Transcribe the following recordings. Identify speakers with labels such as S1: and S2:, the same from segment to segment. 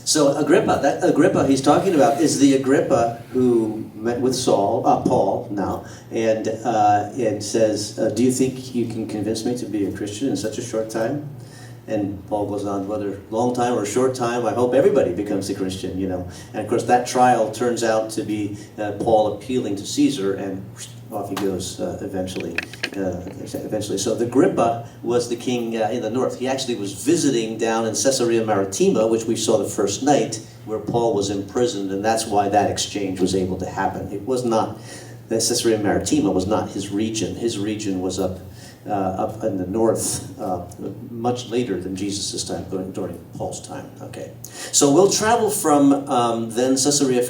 S1: So Agrippa, that Agrippa he's talking about is the Agrippa who met with Paul now, and says, "Do you think you can convince me to be a Christian in such a short time?" And Paul goes on, whether long time or short time, I hope everybody becomes a Christian, you know. And of course, that trial turns out to be Paul appealing to Caesar, and off he goes eventually. So the Agrippa was the king in the north. He actually was visiting down in Caesarea Maritima, which we saw the first night, where Paul was imprisoned, and that's why that exchange was able to happen. It was not, that Caesarea Maritima was not his region. His region was up in the north, much later than Jesus' time, during Paul's time. Okay, so we'll travel from then Caesarea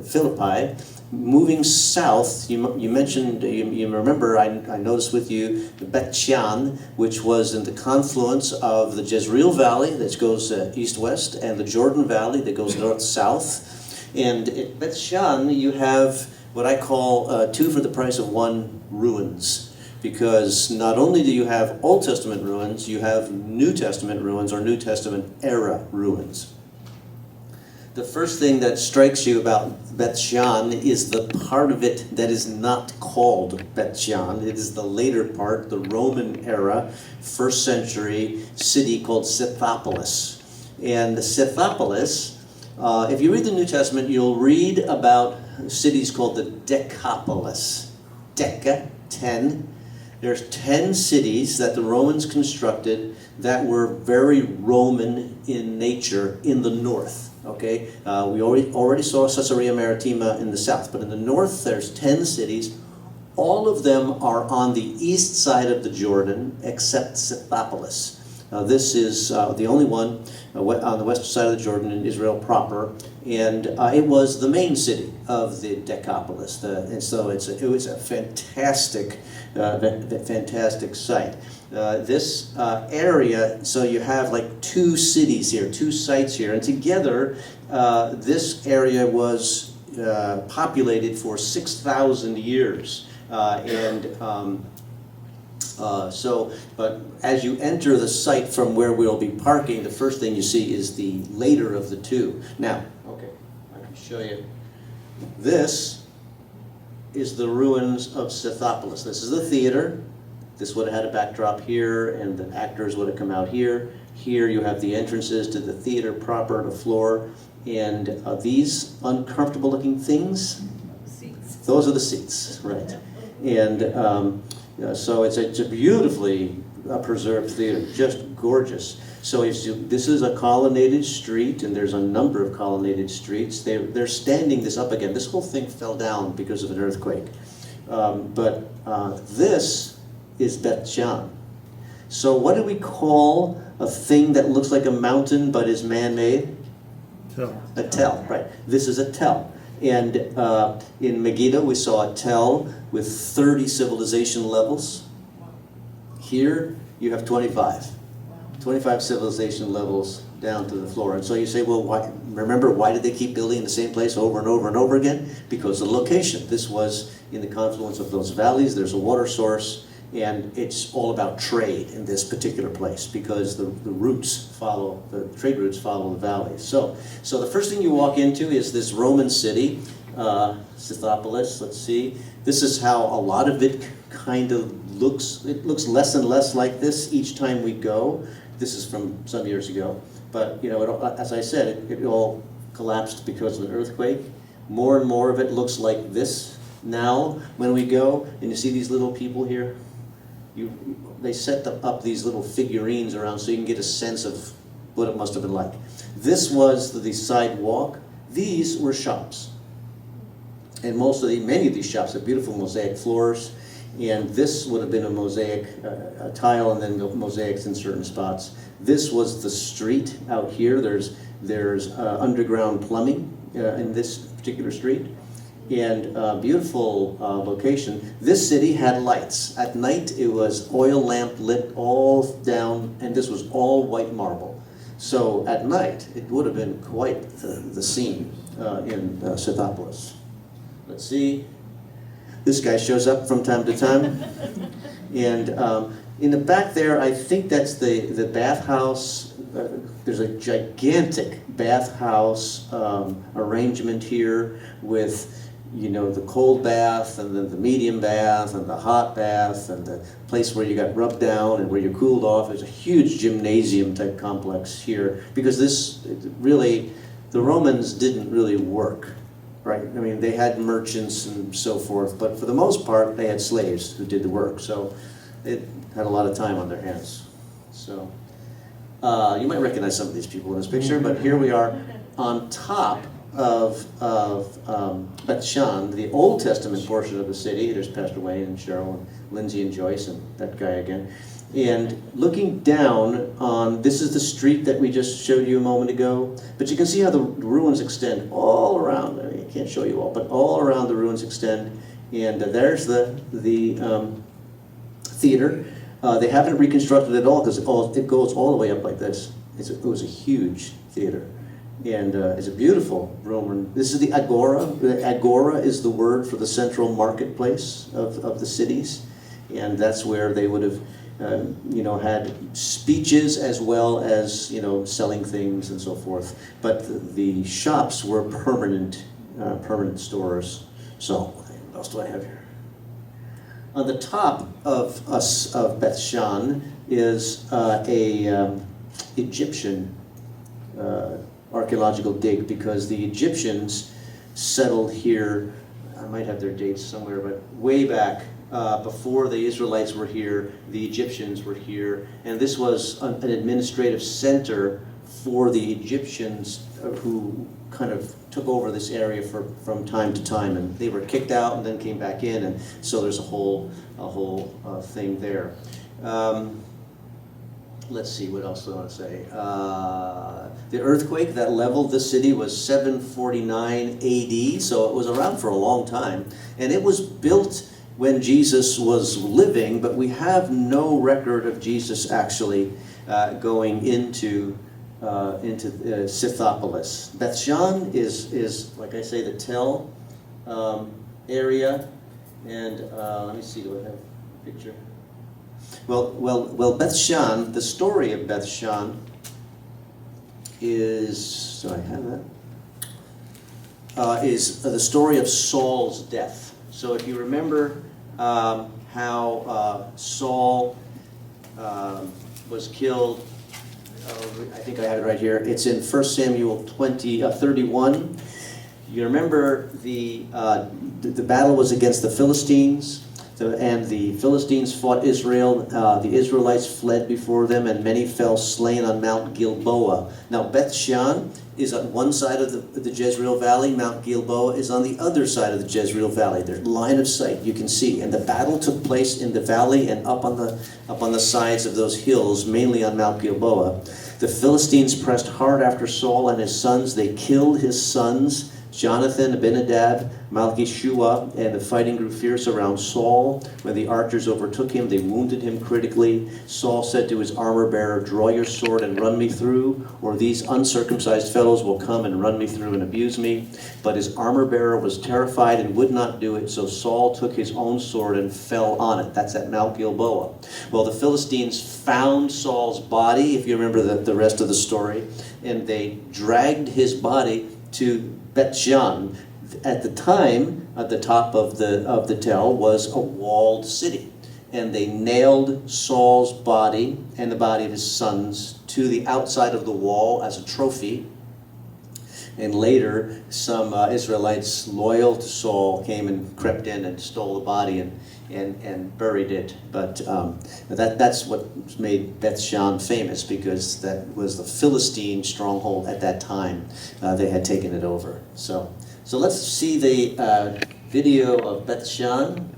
S1: Philippi, moving south. You mentioned, you remember, I noticed with you Beth She'an, which was in the confluence of the Jezreel Valley that goes east-west and the Jordan Valley that goes north-south. And at Beth She'an you have what I call two for the price of one ruins. Because not only do you have Old Testament ruins, you have New Testament ruins or New Testament era ruins. The first thing that strikes you about Beth She'an is the part of it that is not called Beth She'an. It is the later part, the Roman era, 1st century city called Scythopolis. And Scythopolis, if you read the New Testament, you'll read about cities called the Decapolis. Deca, 10. There's 10 cities that the Romans constructed that were very Roman in nature in the north. Okay, we already saw Caesarea Maritima in the south, but in the north there's 10 cities. All of them are on the east side of the Jordan, except Scythopolis. This is the only one on the western side of the Jordan in Israel proper, and it was the main city of the Decapolis. And so it was a fantastic site. This area, so you have like two cities here, two sites here, and together this area was populated for 6,000 years. But as you enter the site from where we'll be parking, the first thing you see is the later of the two. Now, okay, I can show you. This is the ruins of Scythopolis. This is the theater. This would have had a backdrop here, and the actors would have come out here. Here you have the entrances to the theater proper, the floor, and these uncomfortable looking things, seats. Those are the seats, right. And so it's a beautifully preserved theater, just gorgeous. So this is a colonnaded street, and there's a number of colonnaded streets. They're standing this up again. This whole thing fell down because of an earthquake. But this is Beth She'an. So what do we call a thing that looks like a mountain but is man-made?
S2: Tell.
S1: A tell, right. This is a tell. And in Megiddo, we saw a tell with 30 civilization levels. Here, you have 25. 25 civilization levels down to the floor. And so you say, well, why did they keep building in the same place over and over and over again? Because of the location. This was in the confluence of those valleys. There's a water source, and it's all about trade in this particular place because the trade routes follow the valleys. So the first thing you walk into is this Roman city, Scythopolis. Let's see. This is how a lot of it kind of looks. It looks less and less like this each time we go. This is from some years ago. But, you know, as I said, it all collapsed because of an earthquake. More and more of it looks like this now when we go. And you see these little people here? They set up these little figurines around so you can get a sense of what it must have been like. This was the sidewalk. These were shops. And many of these shops have beautiful mosaic floors. And this would have been a mosaic, a tile, and then mosaics in certain spots. This was the street out here. There's underground plumbing in this particular street. And beautiful location. This city had lights. At night it was oil lamp lit all down, and this was all white marble. So at night it would have been quite the scene in Scythopolis. Let's see. This guy shows up from time to time. And In the back there, I think that's the bathhouse. There's a gigantic bathhouse arrangement here with, you know, the cold bath and then the medium bath and the hot bath and the place where you got rubbed down and where you cooled off. There's a huge gymnasium type complex here because this really, the Romans didn't really work, right? I mean, they had merchants and so forth, but for the most part, they had slaves who did the work. So it had a lot of time on their hands. So you might recognize some of these people in this picture, but here we are on top of Beth She'an, the Old Testament portion of the city. There's Pastor Wayne and Cheryl and Lindsay and Joyce and that guy again. And looking down on, this is the street that we just showed you a moment ago, but you can see how the ruins extend all around. I mean, I can't show you all, but all around the ruins extend. And there's the theater. They haven't reconstructed it all because it goes all the way up like this. It was a huge theater. And it's a beautiful Roman. This is the agora. The agora is the word for the central marketplace of the cities. And that's where they would have, you know, had speeches as well as, you know, selling things and so forth. But the shops were permanent stores. So, what else do I have here? On the top of Beth She'an is a Egyptian archaeological dig, because the Egyptians settled here. I might have their dates somewhere, but way back before the Israelites were here, the Egyptians were here, and this was an administrative center for the Egyptians who kind of took over this area from time to time, and they were kicked out and then came back in, and so there's a whole thing there. Let's see, what else do I want to say? The earthquake that leveled the city was 749 AD, so it was around for a long time. And it was built when Jesus was living, but we have no record of Jesus actually going into Scythopolis. Beth She'an is, like I say, the Tel area. And let me see, do I have a picture? Well, Beth She'an, the story of Beth She'an is, do I have that? Is the story of Saul's death. So if you remember how Saul was killed, I think I have it right here. It's in 1 Samuel 31. You remember the battle was against the Philistines. And the Philistines fought Israel. The Israelites fled before them, and many fell slain on Mount Gilboa. Now, Beth She'an is on one side of the Jezreel Valley. Mount Gilboa is on the other side of the Jezreel Valley. There's line of sight, you can see. And the battle took place in the valley and up on the sides of those hills, mainly on Mount Gilboa. The Philistines pressed hard after Saul and his sons. They killed his sons, Jonathan, Abinadab, Malchishua, and the fighting grew fierce around Saul. When the archers overtook him, they wounded him critically. Saul said to his armor-bearer, "Draw your sword and run me through, or these uncircumcised fellows will come and run me through and abuse me." But his armor-bearer was terrified and would not do it, so Saul took his own sword and fell on it. That's at Mount Gilboa. Well, the Philistines found Saul's body, if you remember the rest of the story, and they dragged his body to Beth She'an. At the time, at the top of the Tel was a walled city, and they nailed Saul's body and the body of his sons to the outside of the wall as a trophy. And later, some Israelites loyal to Saul came and crept in and stole the body and buried it. But that's what made Beth She'an famous, because that was the Philistine stronghold at that time. They had taken it over. So let's see the video of Beth She'an.